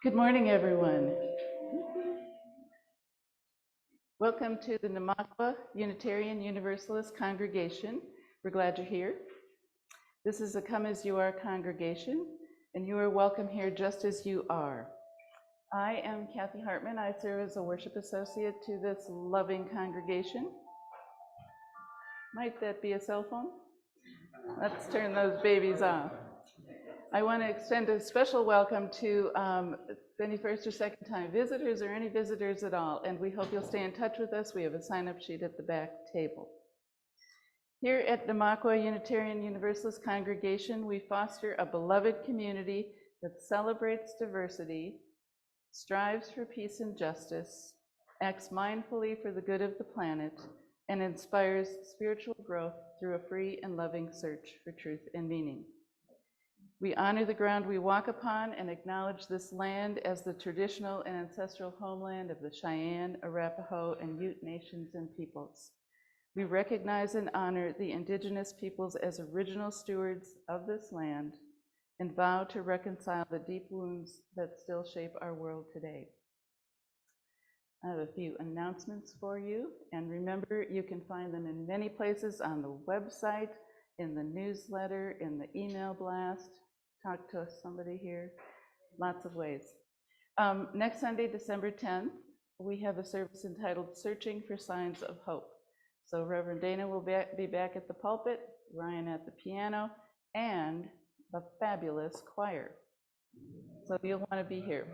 Good morning, everyone. Welcome to the Namakwa Unitarian Universalist congregation. We're glad you're here. This is a Come As You Are congregation, and you are welcome here just as you are. I am Kathy Hartman. I serve as a worship associate to this loving congregation. Might that be a cell phone? Let's turn those babies off. I want to extend a special welcome to any first or second time visitors or any visitors at all, and we hope you'll stay in touch with us. We have a sign-up sheet at the back table. Here at Namakwa Unitarian Universalist congregation, we foster a beloved community that celebrates diversity, strives for peace and justice, acts mindfully for the good of the planet, and inspires spiritual growth through a free and loving search for truth and meaning. We honor the ground we walk upon and acknowledge this land as the traditional and ancestral homeland of the Cheyenne, Arapaho, and Ute nations and peoples. We recognize and honor the indigenous peoples as original stewards of this land and vow to reconcile the deep wounds that still shape our world today. I have a few announcements for you, and remember, you can find them in many places on the website, in the newsletter, in the email blast. Talk to somebody here, lots of ways. Next Sunday, December 10th, we have a service entitled Searching for Signs of Hope. So Reverend Dana will be back at the pulpit, Ryan at the piano, and the fabulous choir. So you'll want to be here.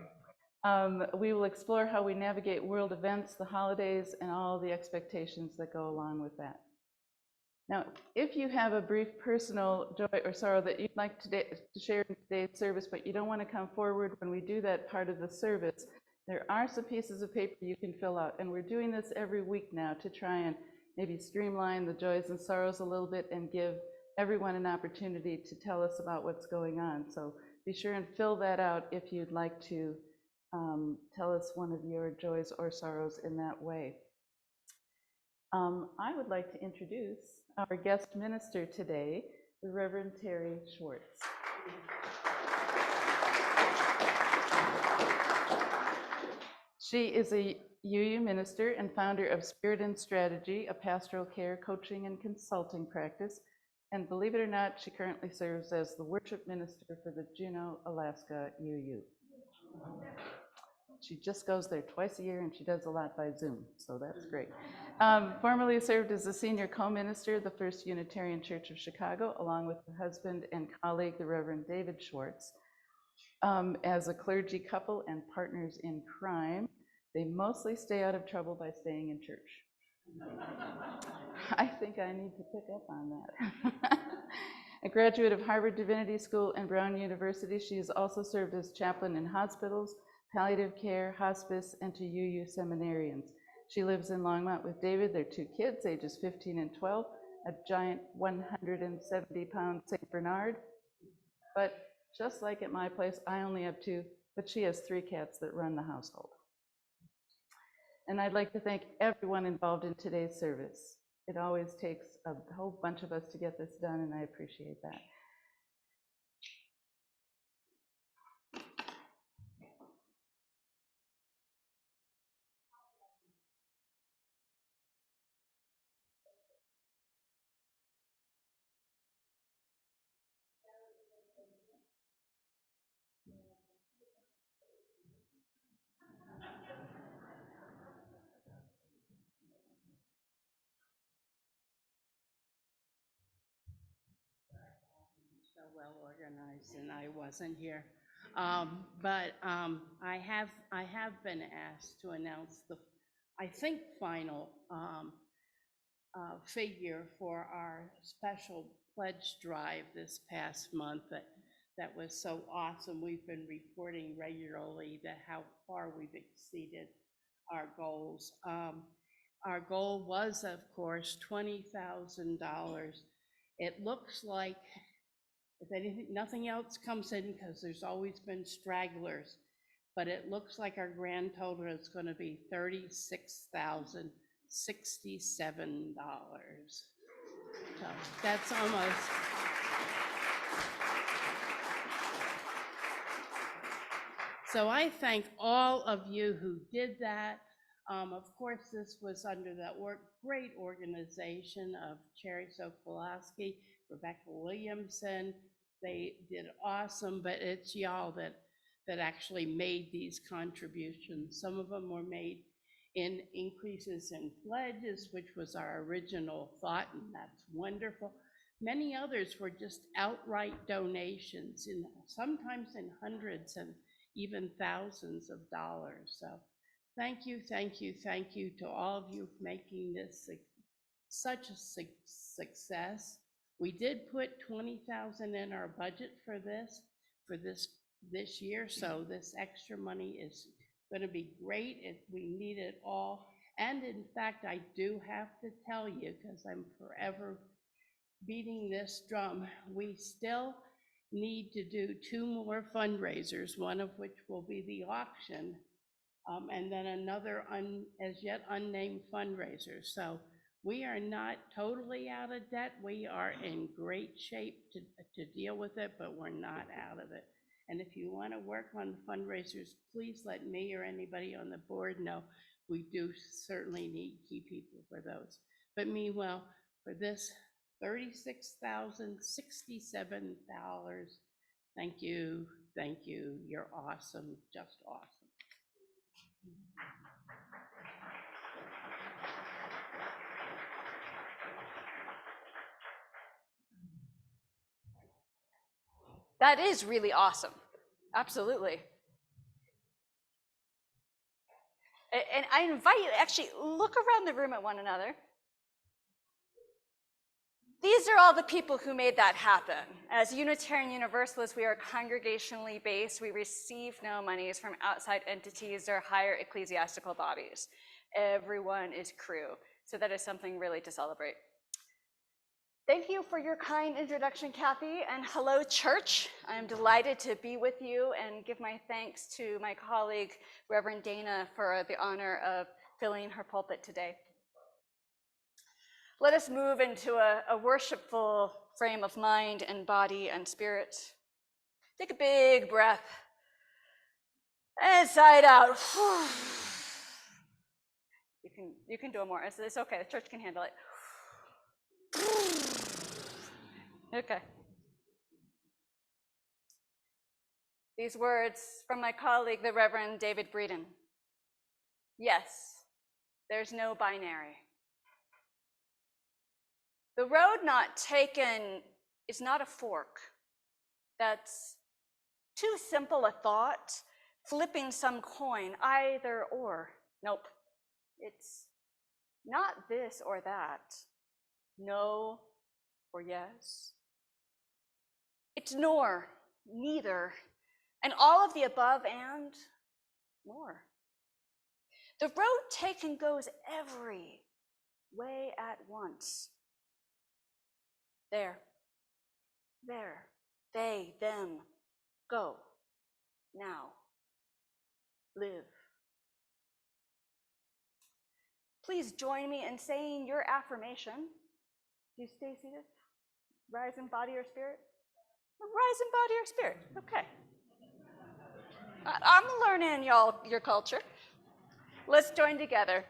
We will explore how we navigate world events, the holidays, and all the expectations that go along with that. Now, if you have a brief personal joy or sorrow that you'd like to share in today's service, but you don't want to come forward when we do that part of the service, there are some pieces of paper you can fill out. And we're doing this every week now to try and maybe streamline the joys and sorrows a little bit and give everyone an opportunity to tell us about what's going on. So be sure and fill that out if you'd like to tell us one of your joys or sorrows in that way. I would like to introduce our guest minister today, the Reverend Teri Schwartz. She is a UU minister and founder of Spirit and Strategy, a pastoral care, coaching, and consulting practice. And believe it or not, she currently serves as the worship minister for the Juneau, Alaska UU. She just goes there twice a year, and she does a lot by Zoom, so that's great. Formerly served as the senior co-minister of the First Unitarian Church of Chicago, along with her husband and colleague, the Reverend David Schwartz. As a clergy couple and partners in crime, they mostly stay out of trouble by staying in church. I think I need to pick up on that. A graduate of Harvard Divinity School and Brown University, she has also served as chaplain in hospitals, palliative care, hospice, and to UU seminarians. She lives in Longmont with David, their two kids, ages 15 and 12, a giant 170-pound St. Bernard. But just like at my place, I only have two, but she has 3 cats that run the household. And I'd like to thank everyone involved in today's service. It always takes a whole bunch of us to get this done, and I appreciate that. So well organized, and I wasn't here. But I have been asked to announce the, I think, final figure for our special pledge drive this past month. That was so awesome. We've been reporting regularly that how far we've exceeded our goals. Our goal was, of course, $20,000. It looks like, if anything, nothing else comes in, because there's always been stragglers, but it looks like our grand total is going to be $36,067. So that's almost. So I thank all of you who did that. Of course, this was under that great organization of Cherry Sokolowski, Rebecca Williamson. They did awesome, but it's y'all that actually made these contributions. Some of them were made in increases in pledges, which was our original thought, and that's wonderful. Many others were just outright donations, sometimes in hundreds and even thousands of dollars. So thank you, thank you, thank you to all of you for making this such a success. We did put $20,000 in our budget for this year, so this extra money is going to be great if we need it all. And in fact, I do have to tell you, because I'm forever beating this drum, we still need to do 2 more fundraisers, one of which will be the auction, and then another as yet unnamed fundraiser. So we are not totally out of debt. We are in great shape to deal with it, but we're not out of it. And if you want to work on the fundraisers, please let me or anybody on the board know. We do certainly need key people for those. But meanwhile, for this $36,067, thank you, you're awesome, just awesome. That is really awesome. Absolutely. And I invite you to actually look around the room at one another. These are all the people who made that happen. As Unitarian Universalists, we are congregationally based. We receive no monies from outside entities or higher ecclesiastical bodies. Everyone is crew. So that is something really to celebrate. Thank you for your kind introduction, Kathy, and hello, church. I'm delighted to be with you and give my thanks to my colleague, Reverend Dana, for the honor of filling her pulpit today. Let us move into a worshipful frame of mind and body and spirit. Take a big breath and sigh it out. You can do it more. It's okay. The church can handle it. Okay. These words from my colleague, the Reverend David Breeden. Yes, there's no binary. The road not taken is not a fork. That's too simple a thought, flipping some coin, either or. Nope. It's not this or that. No or yes. It's nor, neither, and all of the above and more. The road taken goes every way at once. There, they, them, go, now, live. Please join me in saying your affirmation. Do you stay seated? Rise in body or spirit? Rise in body or spirit, okay. I'm learning your culture. Let's join together.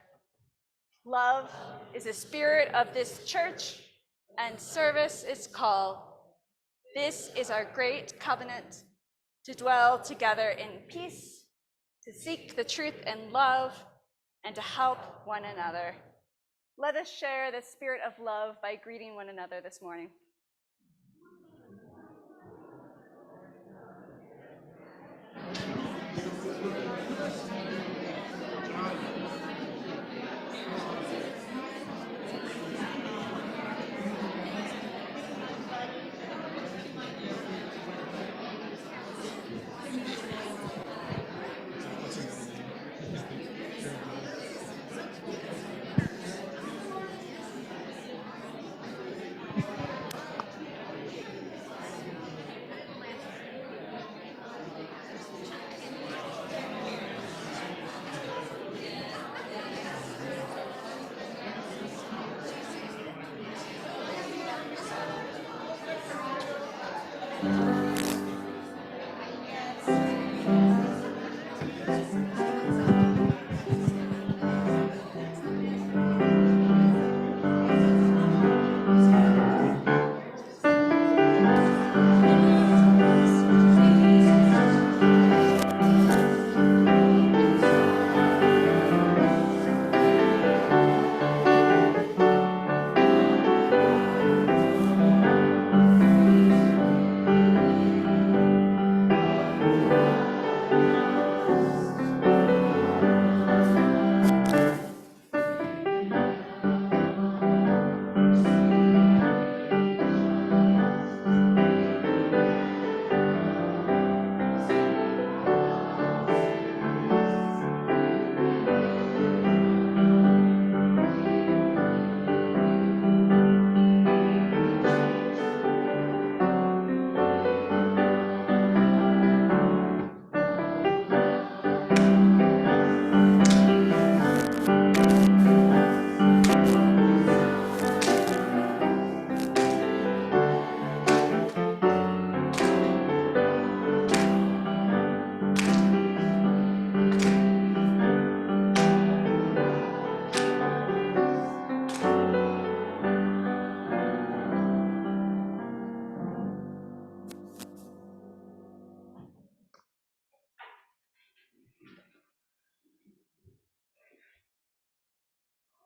Love is the spirit of this church, and service is call. This is our great covenant, to dwell together in peace, to seek the truth in love, and to help one another. Let us share the spirit of love by greeting one another this morning.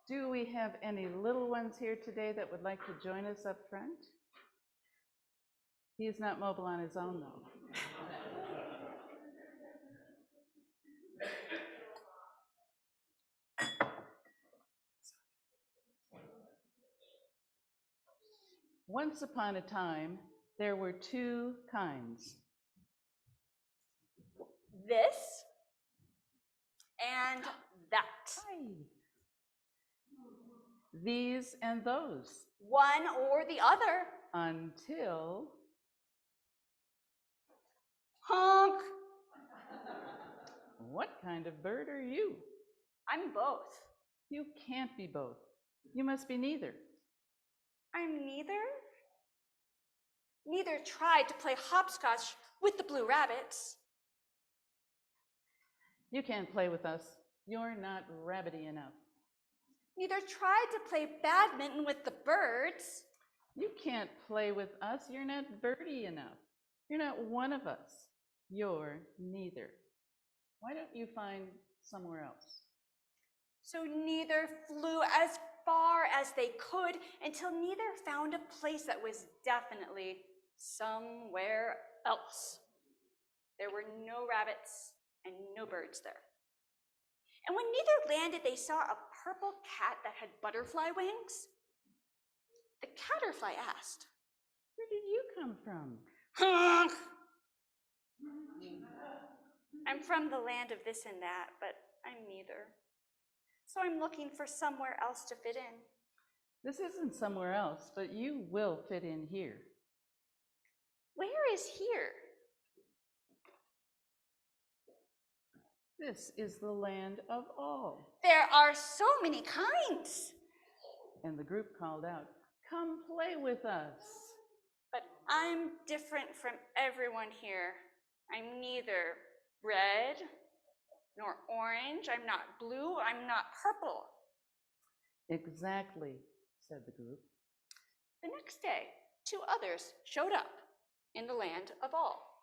Do we have any little ones here today that would like to join us up front? He is not mobile on his own, though. Once upon a time, there were two kinds. This and that. These and those. One or the other. Until Honk. what kind of bird are you? I'm both. You can't be both. You must be neither. I'm neither. Neither tried to play hopscotch with the blue rabbits. You can't play with us. You're not rabbity enough. Neither tried to play badminton with the birds. You can't play with us. You're not birdie enough. You're not one of us. You're neither. Why don't you find somewhere else? So neither flew as far as they could until neither found a place that was definitely somewhere else. There were no rabbits and no birds there. And when neither landed, they saw a purple cat that had butterfly wings. The caterfly asked, Where did you come from? Honk! I'm from the land of this and that, but I'm neither. So I'm looking for somewhere else to fit in. This isn't somewhere else, but you will fit in here. Where is here? This is the land of all. There are so many kinds. And the group called out, Come play with us. But I'm different from everyone here. I'm neither red nor orange. I'm not blue. I'm not purple. Exactly, said the group. The next day, two others showed up in the land of all.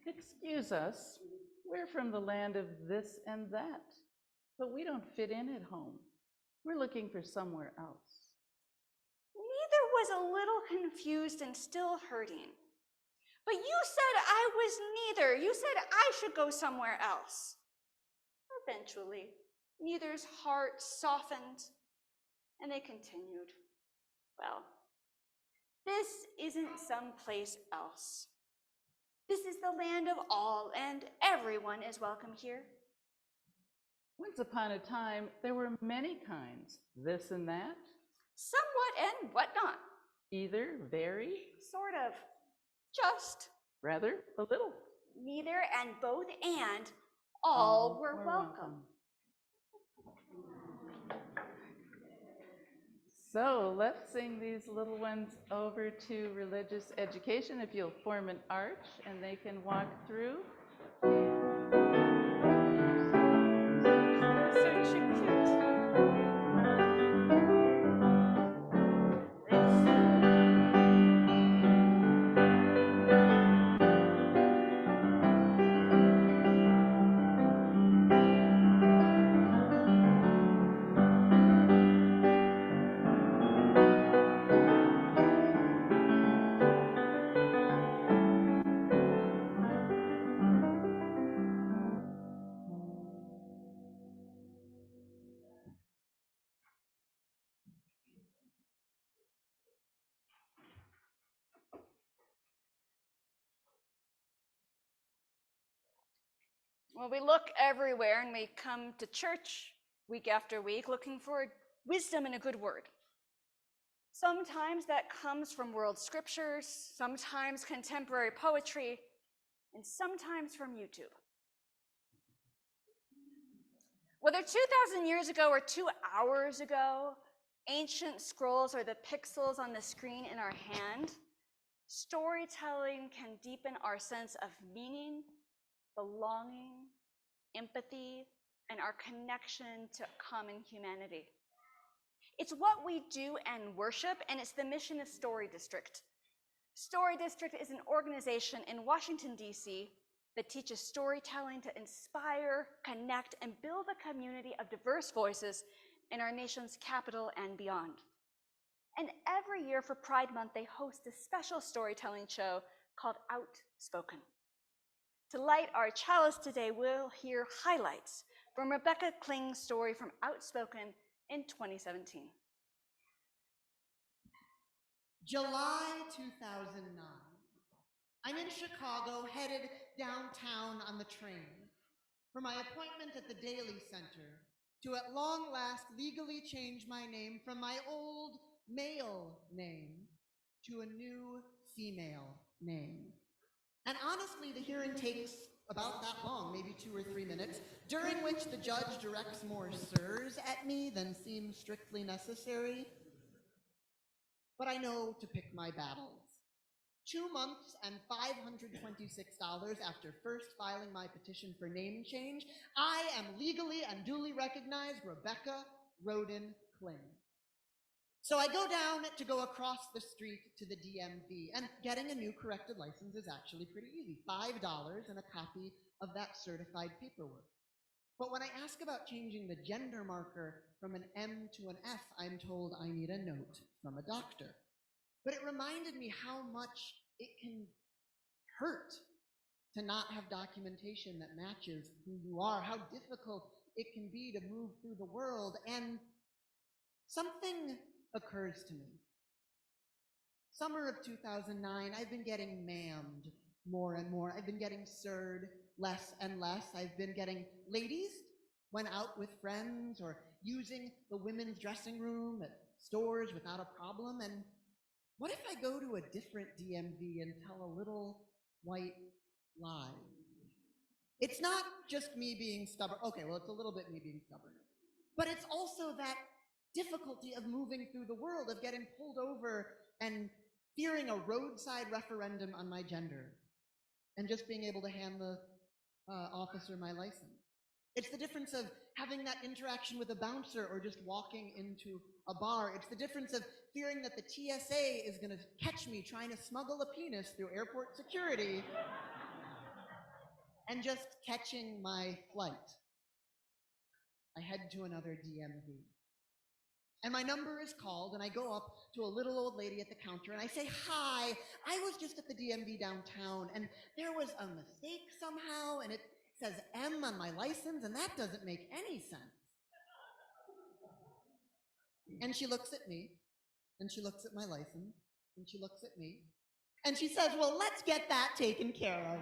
Excuse us, we're from the land of this and that, but we don't fit in at home. We're looking for somewhere else. Neither was a little confused and still hurting. But you said I was neither. You said I should go somewhere else. Eventually, neither's heart softened, and they continued. Well, this isn't someplace else. This is the land of all, and everyone is welcome here. Once upon a time, there were many kinds, this and that. Somewhat and whatnot. Either, very, Sort of. Just. rather, a little. Neither and both and all were welcome. So let's sing these little ones over to religious education. If you'll form an arch and they can walk through. Well, we look everywhere and we come to church week after week looking for wisdom and a good word. Sometimes that comes from world scriptures, sometimes contemporary poetry, and sometimes from YouTube. Whether 2,000 years ago or 2 hours ago, ancient scrolls or the pixels on the screen in our hand, storytelling can deepen our sense of meaning, belonging, empathy, and our connection to common humanity. It's what we do and worship, and it's the mission of Story District. Story District is an organization in Washington, D.C. that teaches storytelling to inspire, connect, and build a community of diverse voices in our nation's capital and beyond. And every year for Pride Month, they host a special storytelling show called Outspoken. To light our chalice today, we'll hear highlights from Rebecca Kling's story from Outspoken in 2017. July 2009. I'm in Chicago, headed downtown on the train for my appointment at the Daily Center to at long last legally change my name from my old male name to a new female name. And honestly, the hearing takes about that long, maybe 2 or 3 minutes, during which the judge directs more sirs at me than seems strictly necessary. But I know to pick my battles. 2 months and $526 after first filing my petition for name change, I am legally and duly recognized Rebecca Roden Kling. So I go down to go across the street to the DMV, and getting a new corrected license is actually pretty easy. $5 and a copy of that certified paperwork. But when I ask about changing the gender marker from an M to an F, I'm told I need a note from a doctor. But it reminded me how much it can hurt to not have documentation that matches who you are, how difficult it can be to move through the world, and something occurs to me. Summer of 2009, I've been getting ma'amed more and more. I've been getting sirred less and less. I've been getting ladies when out with friends or using the women's dressing room at stores without a problem. And what if I go to a different DMV and tell a little white lie? It's not just me being stubborn. Okay, well, it's a little bit me being stubborn. But it's also that difficulty of moving through the world, of getting pulled over and fearing a roadside referendum on my gender and just being able to hand the officer my license. It's the difference of having that interaction with a bouncer or just walking into a bar. It's the difference of fearing that the TSA is going to catch me trying to smuggle a penis through airport security and just catching my flight. I head to another DMV. And my number is called, and I go up to a little old lady at the counter, and I say, "Hi, I was just at the DMV downtown, and there was a mistake somehow, and it says M on my license, and that doesn't make any sense." And she looks at me, and she looks at my license, and she looks at me, and she says, "Well, let's get that taken care of."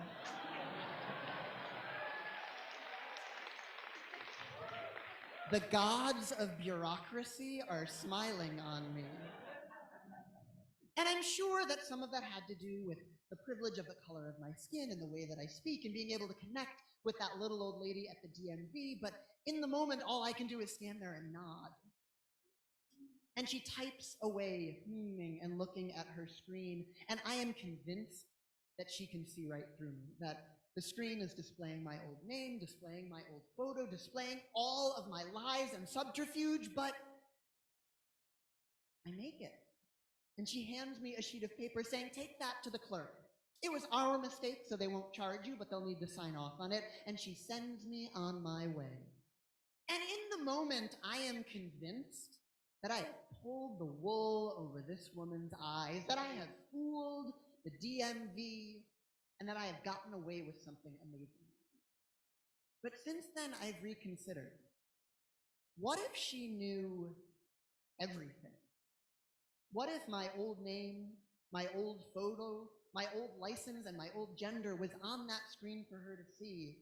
The gods of bureaucracy are smiling on me. And I'm sure that some of that had to do with the privilege of the color of my skin and the way that I speak and being able to connect with that little old lady at the DMV, but in the moment, all I can do is stand there and nod. And she types away, and looking at her screen, and I am convinced that she can see right through me, that the screen is displaying my old name, displaying my old photo, displaying all of my lies and subterfuge, but I make it. And she hands me a sheet of paper saying, "Take that to the clerk. It was our mistake, so they won't charge you, but they'll need to sign off on it." And she sends me on my way. And in the moment, I am convinced that I have pulled the wool over this woman's eyes, that I have fooled the DMV, and that I have gotten away with something amazing. But since then, I've reconsidered. What if she knew everything? What if my old name, my old photo, my old license, and my old gender was on that screen for her to see,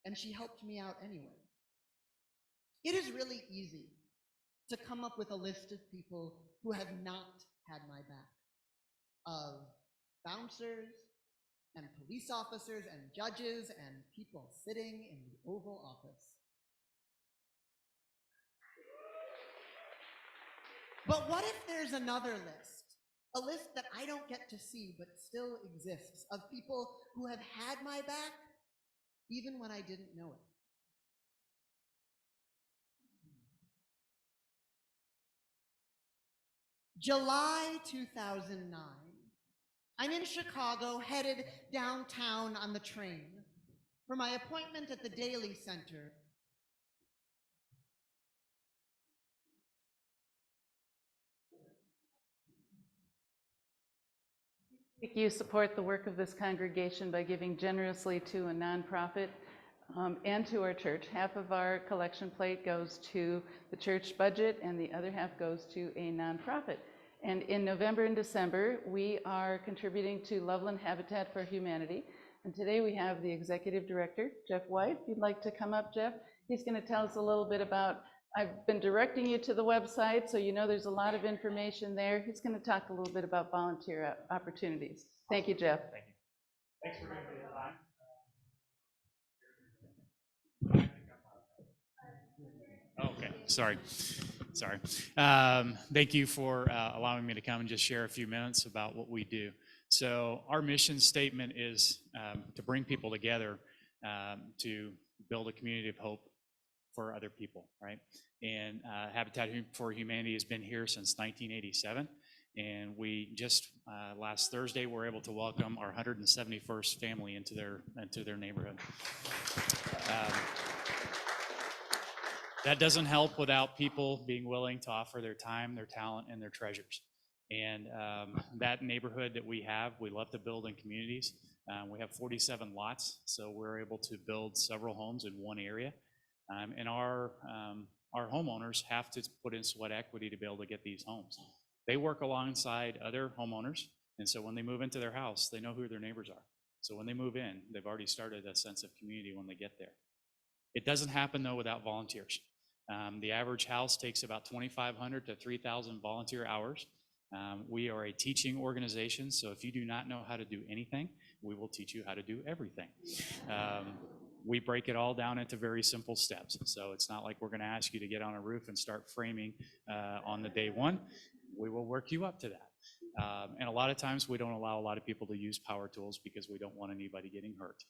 and she helped me out anyway? It is really easy to come up with a list of people who have not had my back, of bouncers and police officers and judges and people sitting in the Oval Office. But what if there's another list, a list that I don't get to see but still exists, of people who have had my back even when I didn't know it? July 2009. I'm in Chicago, headed downtown on the train for my appointment at the Daily Center. You support the work of this congregation by giving generously to a nonprofit and to our church. Half of our collection plate goes to the church budget and the other half goes to a nonprofit. And in November and December, we are contributing to Loveland Habitat for Humanity. And today we have the executive director, Jeff White. If you'd like to come up, Jeff, he's going to tell us a little bit about, I've been directing you to the website, so you know there's a lot of information there. He's going to talk a little bit about volunteer opportunities. Thank you, Jeff. Thank you. Thanks for giving me the time. Okay, sorry. Thank you for allowing me to come and just share a few minutes about what we do. So our mission statement is to bring people together to build a community of hope for other people, right? And Habitat for Humanity has been here since 1987. And we just last Thursday were able to welcome our 171st family into their neighborhood. That doesn't help without people being willing to offer their time, their talent, and their treasures. And that neighborhood that we have, we love to build in communities. We have 47 lots, so we're able to build several homes in one area. And our homeowners have to put in sweat equity to be able to get these homes. They work alongside other homeowners, and so when they move into their house, they know who their neighbors are. So when they move in, they've already started a sense of community when they get there. It doesn't happen, though, without volunteers. The average house takes about 2,500 to 3,000 volunteer hours. We are a teaching organization, so if you do not know how to do anything, we will teach you how to do everything. We break it all down into very simple steps. So it's not like we're going to ask you to get on a roof and start framing on the day one. We will work you up to that. And a lot of times we don't allow a lot of people to use power tools because we don't want anybody getting hurt.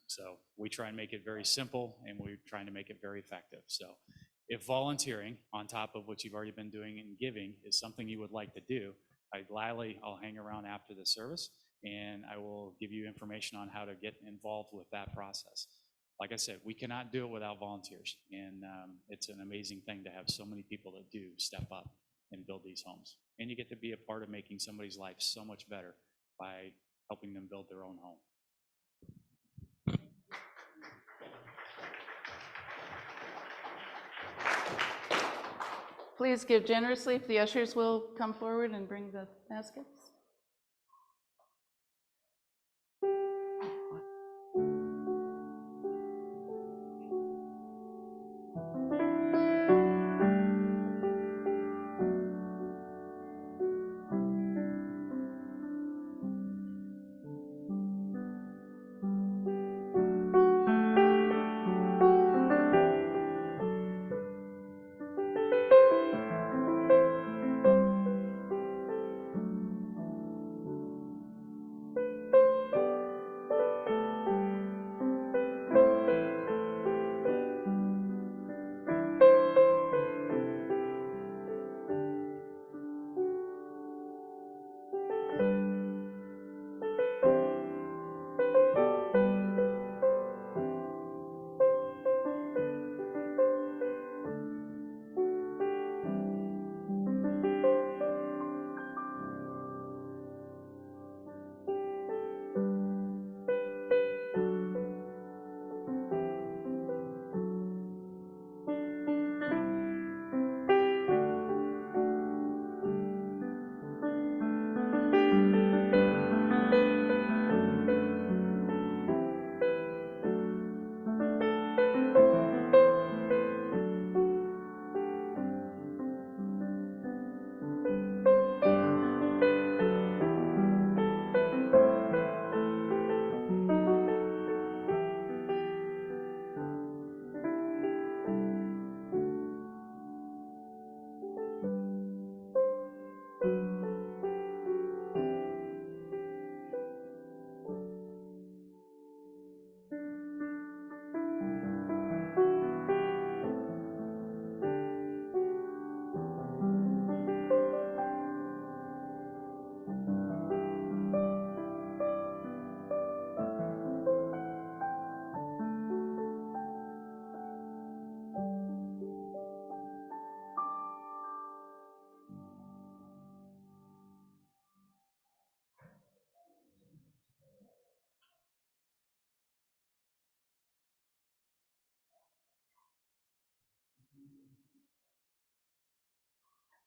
So we try and make it very simple, and we're trying to make it very effective. So if volunteering on top of what you've already been doing and giving is something you would like to do, I'll hang around after the service, and I will give you information on how to get involved with that process. Like I said, we cannot do it without volunteers, and it's an amazing thing to have so many people that do step up and build these homes. And you get to be a part of making somebody's life so much better by helping them build their own home. Please give generously if the ushers will come forward and bring the baskets.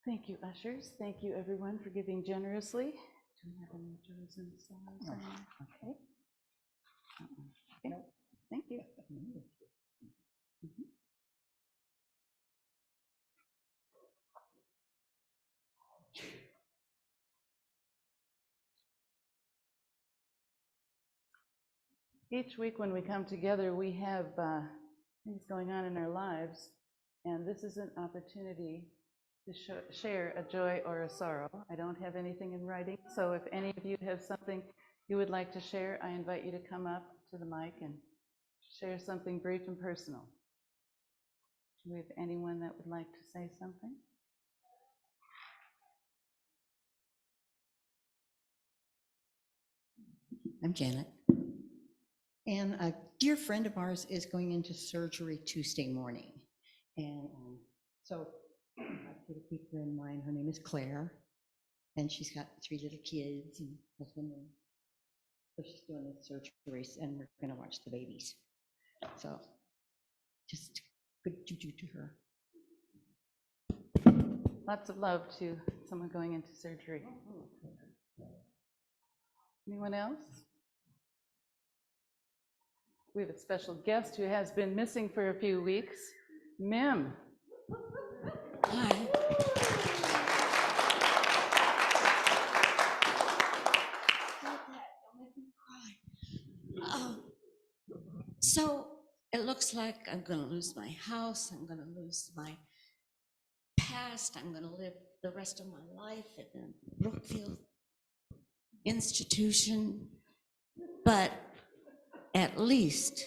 Thank you, ushers. Thank you, everyone, for giving generously. Do we have any joys and sorrows on there? Okay. Okay. Thank you. Mhm. Each week when we come together, we have things going on in our lives, and this is an opportunity to share a joy or a sorrow. I don't have anything in writing, so if any of you have something you would like to share, I invite you to come up to the mic and share something brief and personal. Do we have anyone that would like to say something? I'm Janet. And a dear friend of ours is going into surgery Tuesday morning. And so I have to keep her in mind. Her name is Claire. And she's got 3 little kids and husband. And so she's doing this surgery and we're going to watch the babies. So just good juju to her. Lots of love to someone going into surgery. Anyone else? We have a special guest who has been missing for a few weeks, Mim. Hi. So it looks like I'm going to lose my house. I'm going to lose my past. I'm going to live the rest of my life at the Brookfield institution. But at least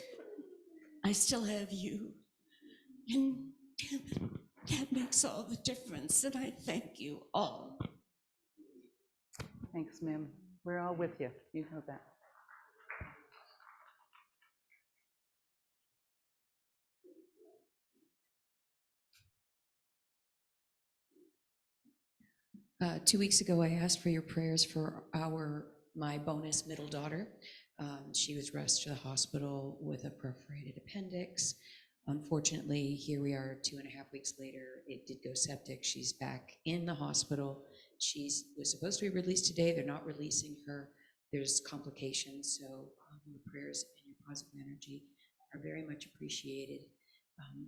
I still have you. And damn it, that makes all the difference. And I thank you all. Thanks, Mim. We're all with you. You know that. Two weeks ago, I asked for your prayers for my bonus middle daughter. She was rushed to the hospital with a perforated appendix. Unfortunately, here we are 2.5 weeks later. It did go septic. She's back in the hospital. She was supposed to be released today. They're not releasing her. There's complications. So your prayers and your positive energy are very much appreciated.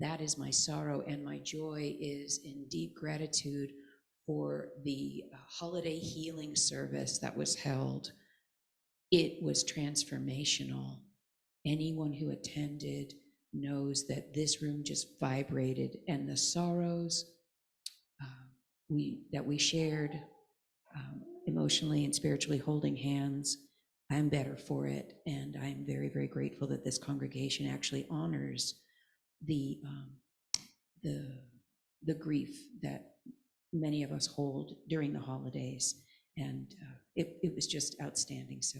That is my sorrow, and my joy is in deep gratitude for the holiday healing service that was held. It was transformational. Anyone who attended knows that this room just vibrated, and the sorrows that we shared emotionally and spiritually, holding hands, I'm better for it. And I'm very, very grateful that this congregation actually honors the grief that many of us hold during the holidays. And it was just outstanding. So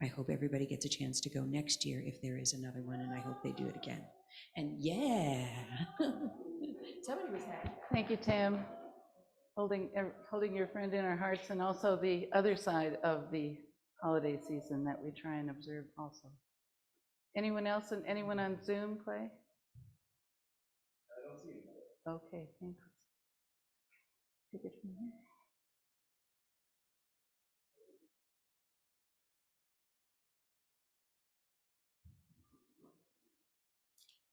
I hope everybody gets a chance to go next year if there is another one, and I hope they do it again. And yeah, somebody was happy. Thank you, Tam. Holding your friend in our hearts, and also the other side of the holiday season that we try and observe also. Anyone else and anyone on Zoom, Clay? I don't see anybody. Okay, thanks. Take it from here.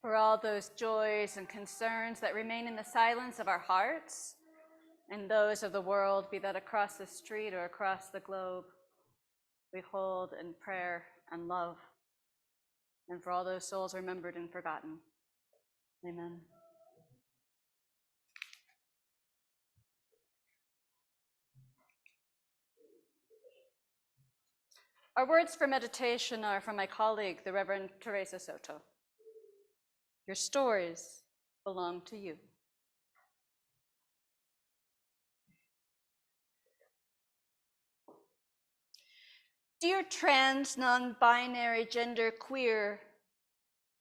For all those joys and concerns that remain in the silence of our hearts and those of the world, be that across the street or across the globe, we hold in prayer and love. And for all those souls remembered and forgotten. Amen. Our words for meditation are from my colleague, the Reverend Teresa Soto. Your stories belong to you. Dear trans, non-binary, gender queer,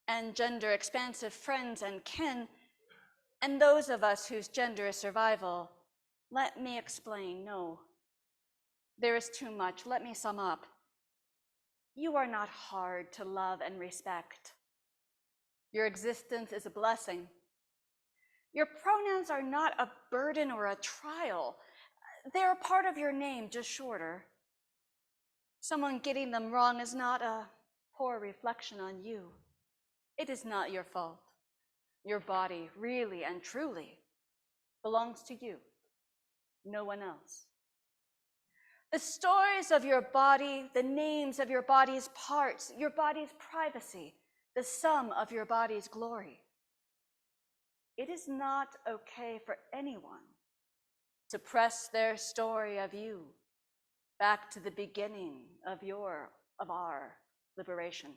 and gender expansive friends and kin, and those of us whose gender is survival, let me explain. No, there is too much. Let me sum up. You are not hard to love and respect. Your existence is a blessing. Your pronouns are not a burden or a trial. They're a part of your name, just shorter. Someone getting them wrong is not a poor reflection on you. It is not your fault. Your body really and truly belongs to you, no one else. The stories of your body, the names of your body's parts, your body's privacy, the sum of your body's glory. It is not okay for anyone to press their story of you back to the beginning of our liberation.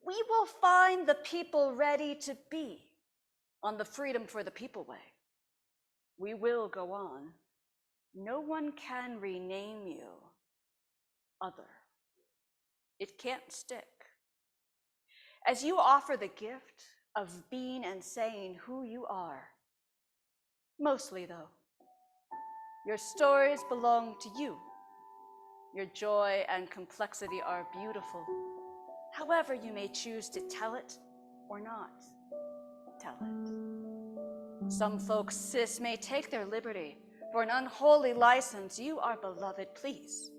We will find the people ready to be on the Freedom for the People way. We will go on. No one can rename you other. It can't stick. As you offer the gift of being and saying who you are, mostly though, your stories belong to you. Your joy and complexity are beautiful. However you may choose to tell it or not tell it. Some folks, sis, may take their liberty for an unholy license. You are beloved, please.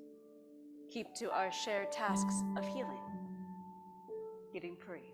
Keep to our shared tasks of healing, getting free.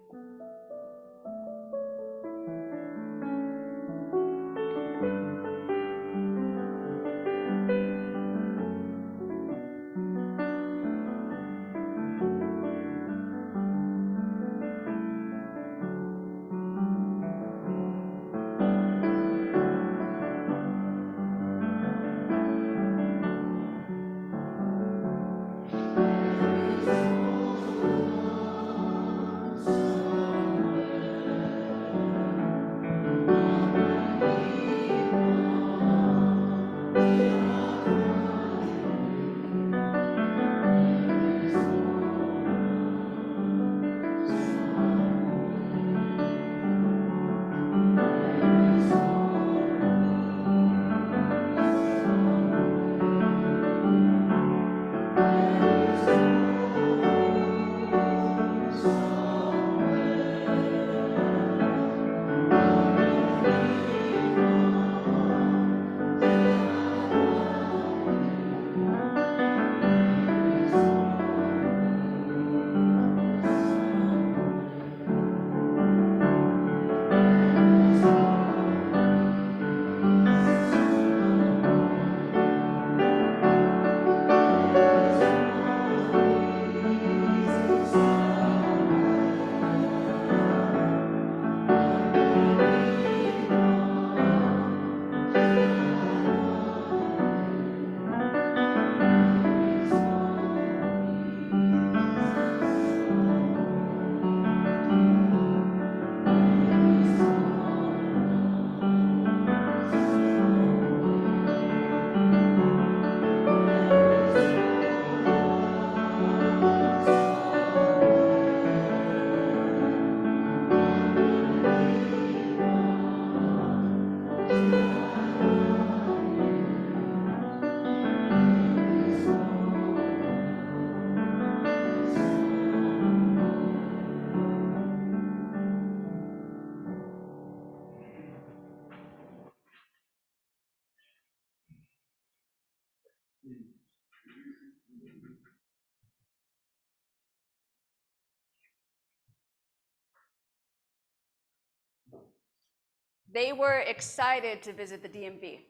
They were excited to visit the DMV.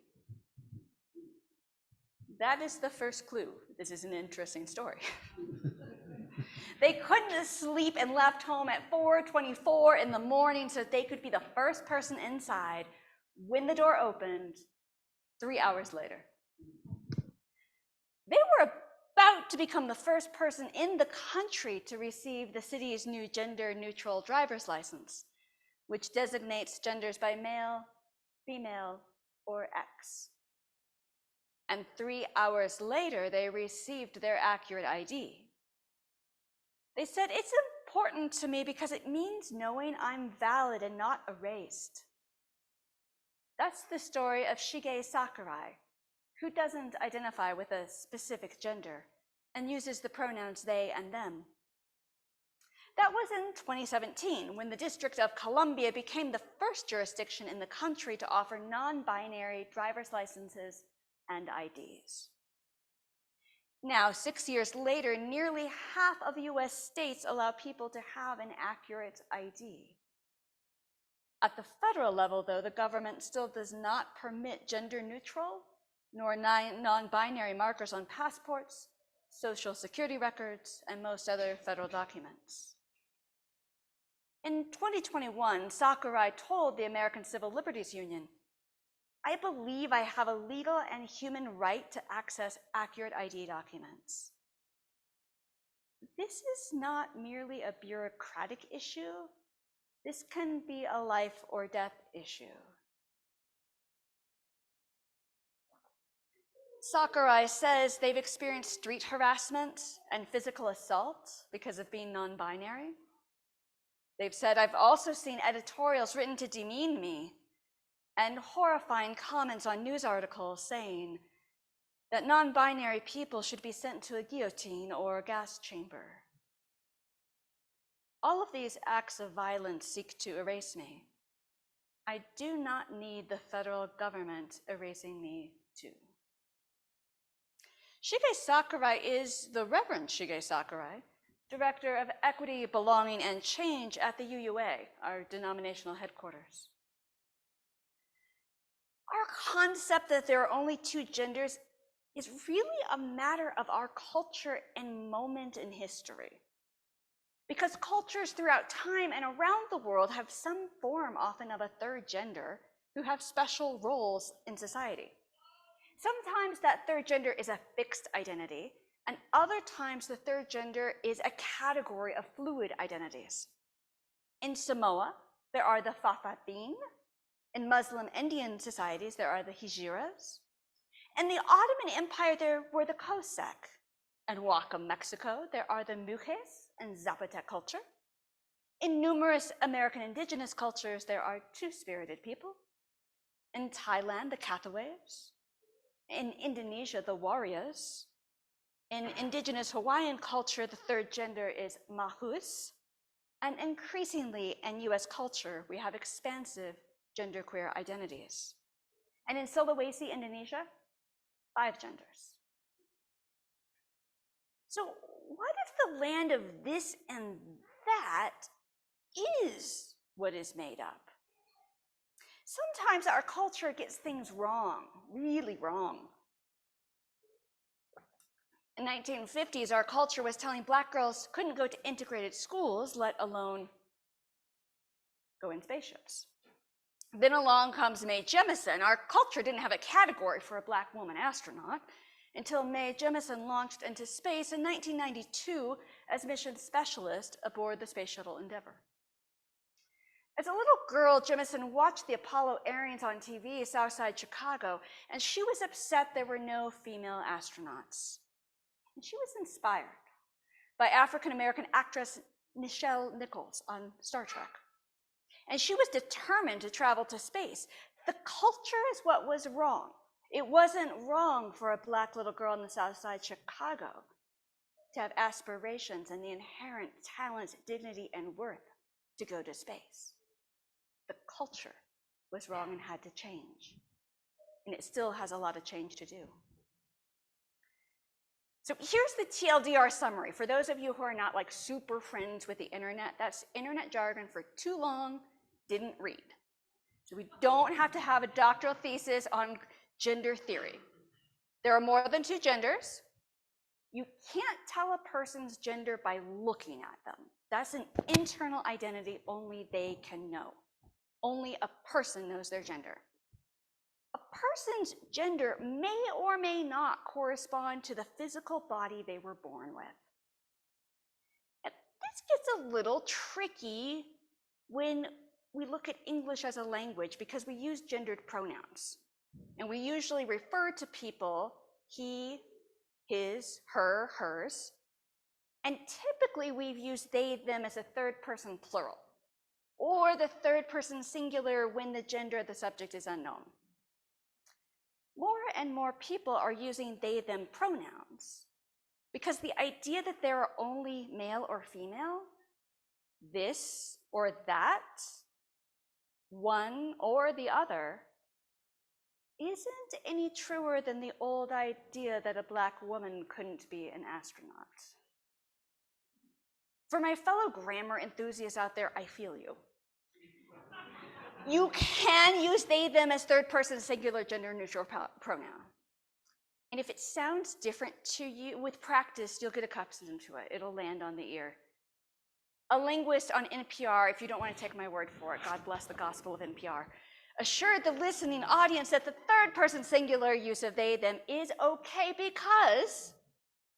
That is the first clue. This is an interesting story. They couldn't sleep and left home at 4:24 in the morning so that they could be the first person inside when the door opened 3 hours later. They were about to become the first person in the country to receive the city's new gender-neutral driver's license, which designates genders by male, female, or X. And 3 hours later, they received their accurate ID. They said, "It's important to me because it means knowing I'm valid and not erased." That's the story of Shige Sakurai, who doesn't identify with a specific gender and uses the pronouns they and them. That was in 2017, when the District of Columbia became the first jurisdiction in the country to offer non-binary driver's licenses and IDs. Now, 6 years later, nearly half of US states allow people to have an accurate ID. At the federal level, though, the government still does not permit gender-neutral nor non-binary markers on passports, social security records, and most other federal documents. In 2021, Sakurai told the American Civil Liberties Union, "I believe I have a legal and human right to access accurate ID documents." This is not merely a bureaucratic issue. This can be a life or death issue. Sakurai says they've experienced street harassment and physical assault because of being non-binary. They've said, "I've also seen editorials written to demean me and horrifying comments on news articles saying that non-binary people should be sent to a guillotine or a gas chamber." All of these acts of violence seek to erase me. I do not need the federal government erasing me too. Shige Sakurai is the Reverend Shige Sakurai, Director of Equity, Belonging, and Change at the UUA, our denominational headquarters. Our concept that there are only two genders is really a matter of our culture and moment in history. Because cultures throughout time and around the world have some form often of a third gender who have special roles in society. Sometimes that third gender is a fixed identity, and other times the third gender is a category of fluid identities. In Samoa, there are the Fa'afafine. In Muslim Indian societies, there are the Hijiras. In the Ottoman Empire, there were the Cossack. In Oaxaca, Mexico, there are the Mujes and Zapotec culture. In numerous American indigenous cultures, there are two-spirited people. In Thailand, the Cathaways. In Indonesia, the Warriors. In indigenous Hawaiian culture, the third gender is Mahus. And increasingly in US culture, we have expansive genderqueer identities. And in Sulawesi, Indonesia, 5 genders. So what if the land of this and that is what is made up? Sometimes our culture gets things wrong, really wrong. In the 1950s, our culture was telling Black girls couldn't go to integrated schools, let alone go in spaceships. Then along comes Mae Jemison. Our culture didn't have a category for a Black woman astronaut until Mae Jemison launched into space in 1992 as mission specialist aboard the Space Shuttle Endeavour. As a little girl, Jemison watched the Apollo airings on TV Southside Chicago, and she was upset there were no female astronauts. And she was inspired by African-American actress Nichelle Nichols on Star Trek. And she was determined to travel to space. The culture is what was wrong. It wasn't wrong for a Black little girl in the South Side Chicago to have aspirations and the inherent talent, dignity, and worth to go to space. The culture was wrong and had to change. And it still has a lot of change to do. So here's the TLDR summary. For those of you who are not like super friends with the internet, that's internet jargon for too long, didn't read. So we don't have to have a doctoral thesis on gender theory. There are more than 2 genders. You can't tell a person's gender by looking at them. That's an internal identity only they can know. Only a person knows their gender. A person's gender may or may not correspond to the physical body they were born with. And this gets a little tricky when we look at English as a language because we use gendered pronouns. And we usually refer to people he, his, her, hers. And typically we've used they, them as a third person plural, or the third person singular when the gender of the subject is unknown. More and more people are using they, them pronouns because the idea that there are only male or female this or that, one or the other, isn't any truer than the old idea that a Black woman couldn't be an astronaut. For my fellow grammar enthusiasts out there, I feel you. You can use they, them as third person singular gender neutral pronoun. And if it sounds different to you, with practice, you'll get accustomed to it. It'll land on the ear. A linguist on NPR, if you don't want to take my word for it, God bless the gospel of NPR, assured the listening audience that the third person singular use of they, them is okay because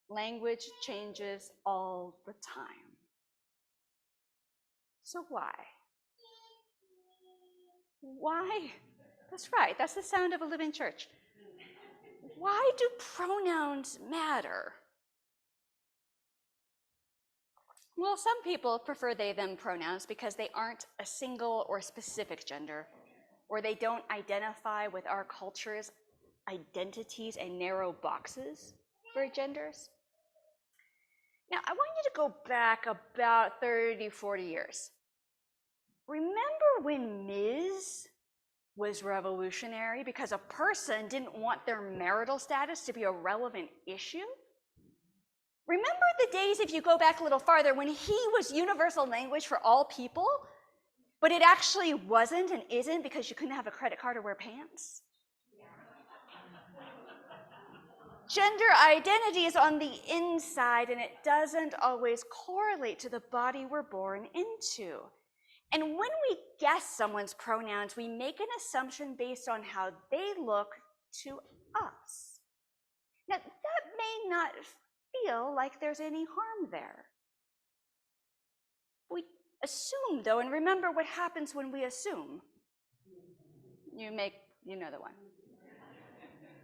language changes all the time. So why? Why? That's right, that's the sound of a living church. Why do pronouns matter? Well, some people prefer they, them pronouns because they aren't a single or specific gender, or they don't identify with our culture's identities and narrow boxes for genders. Now, I want you to go back about 30, 40 years. Remember when Ms. was revolutionary because a person didn't want their marital status to be a relevant issue? Remember the days, if you go back a little farther, when he was universal language for all people, but it actually wasn't and isn't because you couldn't have a credit card or wear pants? Gender identity is on the inside, and it doesn't always correlate to the body we're born into. And when we guess someone's pronouns, we make an assumption based on how they look to us. Now, that may not feel like there's any harm there. We assume, though, and remember what happens when we assume. You know the one.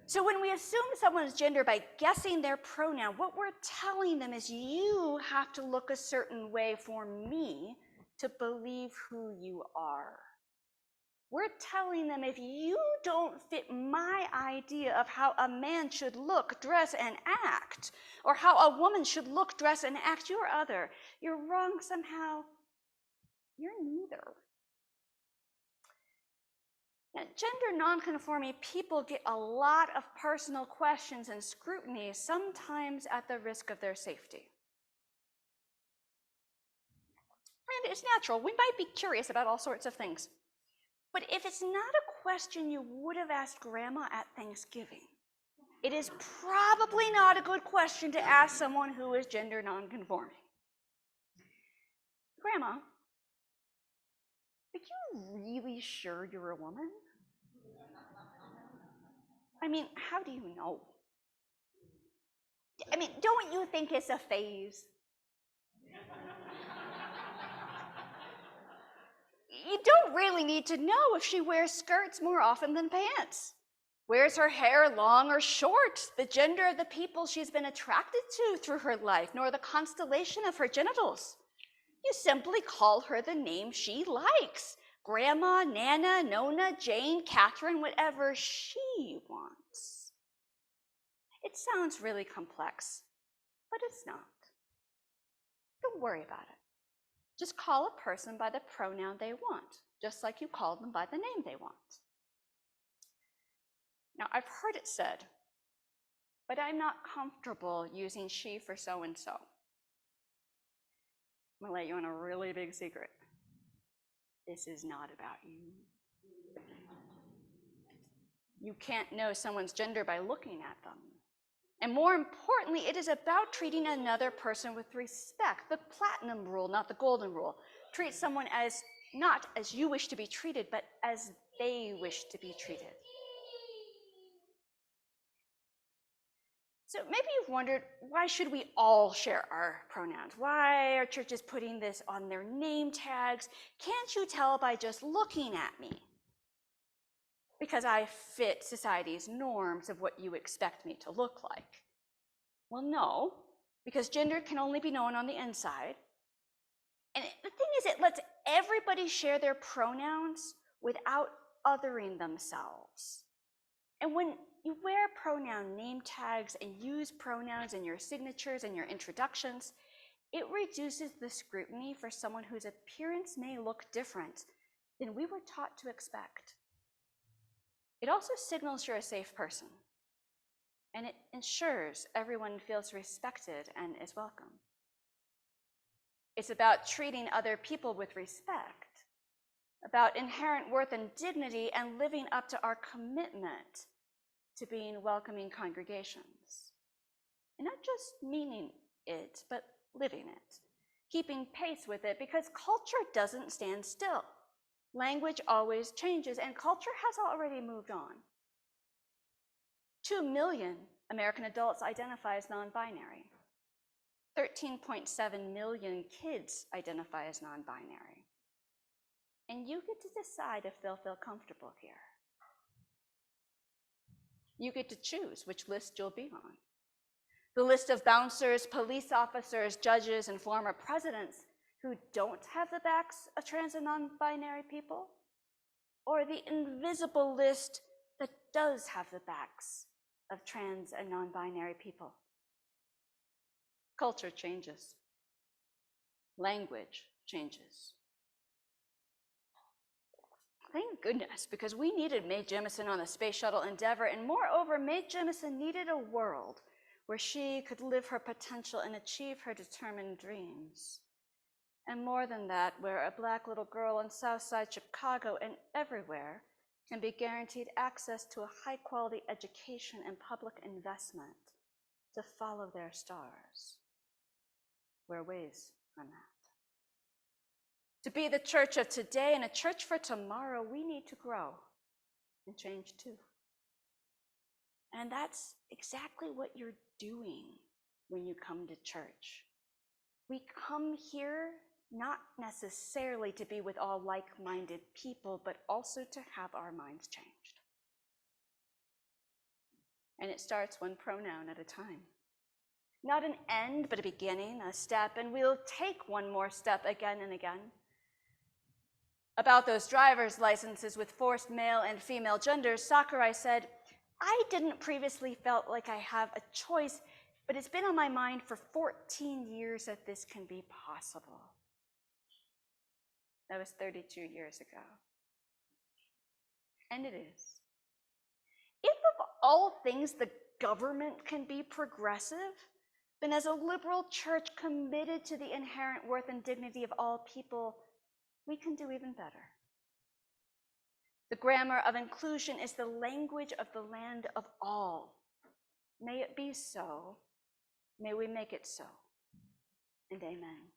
So when we assume someone's gender by guessing their pronoun, what we're telling them is you have to look a certain way for me to believe who you are. We're telling them if you don't fit my idea of how a man should look, dress, and act, or how a woman should look, dress, and act, you're other. You're wrong somehow. You're neither. Now, gender nonconforming people get a lot of personal questions and scrutiny, sometimes at the risk of their safety. And it's natural. We might be curious about all sorts of things. But if it's not a question you would have asked Grandma at Thanksgiving, it is probably not a good question to ask someone who is gender nonconforming. Grandma, are you really sure you're a woman? I mean, how do you know? I mean, don't you think it's a phase? You don't really need to know if she wears skirts more often than pants. Wears her hair long or short, the gender of the people she's been attracted to through her life, nor the constellation of her genitals. You simply call her the name she likes. Grandma, Nana, Nona, Jane, Catherine, whatever she wants. It sounds really complex, but it's not. Don't worry about it. Just call a person by the pronoun they want, just like you call them by the name they want. Now, I've heard it said, but I'm not comfortable using she for so-and-so. I'm gonna let you in a really big secret. This is not about you. You can't know someone's gender by looking at them. And more importantly, it is about treating another person with respect. The platinum rule, not the golden rule. Treat someone as, not as you wish to be treated, but as they wish to be treated. So maybe you've wondered, why should we all share our pronouns? Why are churches putting this on their name tags? Can't you tell by just looking at me? Because I fit society's norms of what you expect me to look like. Well, no, because gender can only be known on the inside. And the thing is, it lets everybody share their pronouns without othering themselves. And when you wear pronoun name tags and use pronouns in your signatures and your introductions, It reduces the scrutiny for someone whose appearance may look different than we were taught to expect. It also signals you're a safe person, and it ensures everyone feels respected and is welcome. It's about treating other people with respect, about inherent worth and dignity, and living up to our commitment to being welcoming congregations. And not just meaning it, but living it, keeping pace with it, because culture doesn't stand still. Language always changes, and culture has already moved on. 2 million American adults identify as non-binary. 13.7 million kids identify as non-binary. And you get to decide if they'll feel comfortable here. You get to choose which list you'll be on. The list of bouncers, police officers, judges, and former presidents who don't have the backs of trans and non-binary people, or the invisible list that does have the backs of trans and non-binary people. Culture changes. Language changes. Thank goodness, because we needed Mae Jemison on the Space Shuttle Endeavour, and moreover, Mae Jemison needed a world where she could live her potential and achieve her determined dreams. And more than that, where a Black little girl in Southside Chicago and everywhere can be guaranteed access to a high-quality education and public investment to follow their stars. Where ways are met. To be the church of today and a church for tomorrow, we need to grow and change too. And that's exactly what you're doing when you come to church. We come here not necessarily to be with all like-minded people, but also to have our minds changed. And it starts one pronoun at a time. Not an end, but a beginning, a step, and we'll take one more step again and again. About those driver's licenses with forced male and female genders, Sakurai said, I didn't previously felt like I have a choice, but it's been on my mind for 14 years that this can be possible. That was 32 years ago. And it is. If of all things the government can be progressive, then as a liberal church committed to the inherent worth and dignity of all people, we can do even better. The grammar of inclusion is the language of the land of all. May it be so. May we make it so. And amen.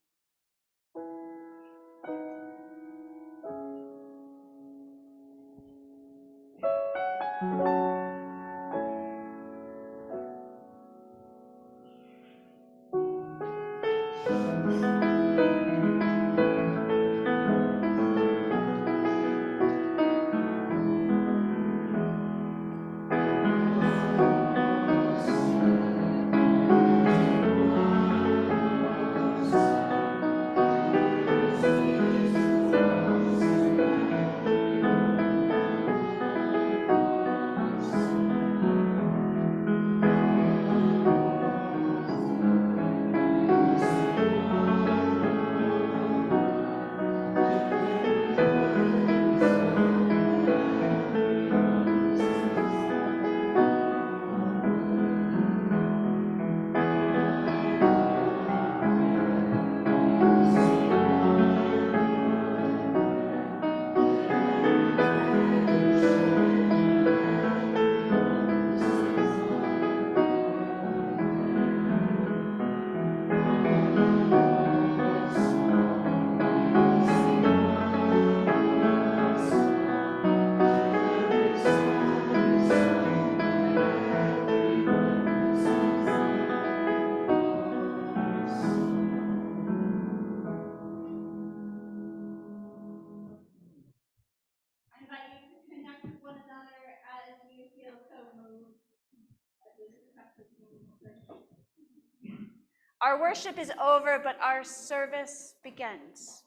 Our worship is over, but our service begins.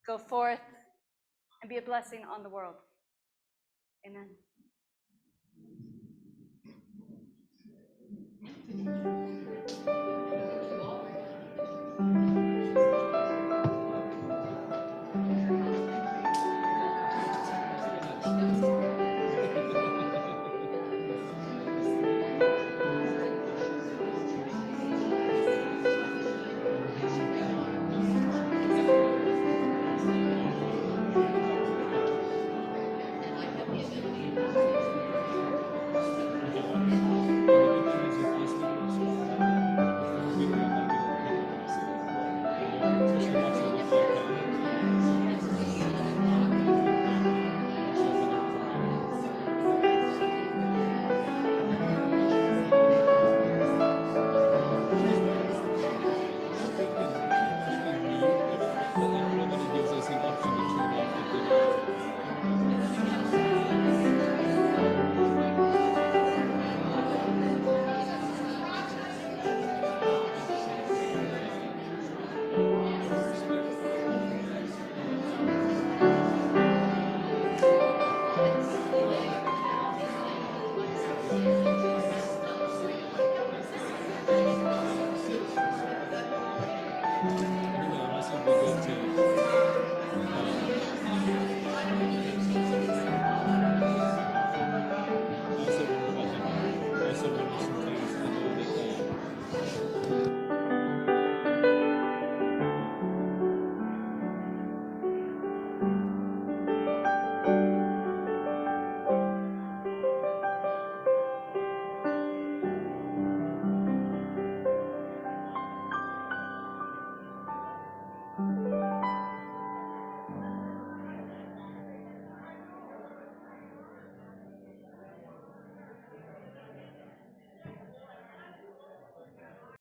Go forth and be a blessing on the world. Amen.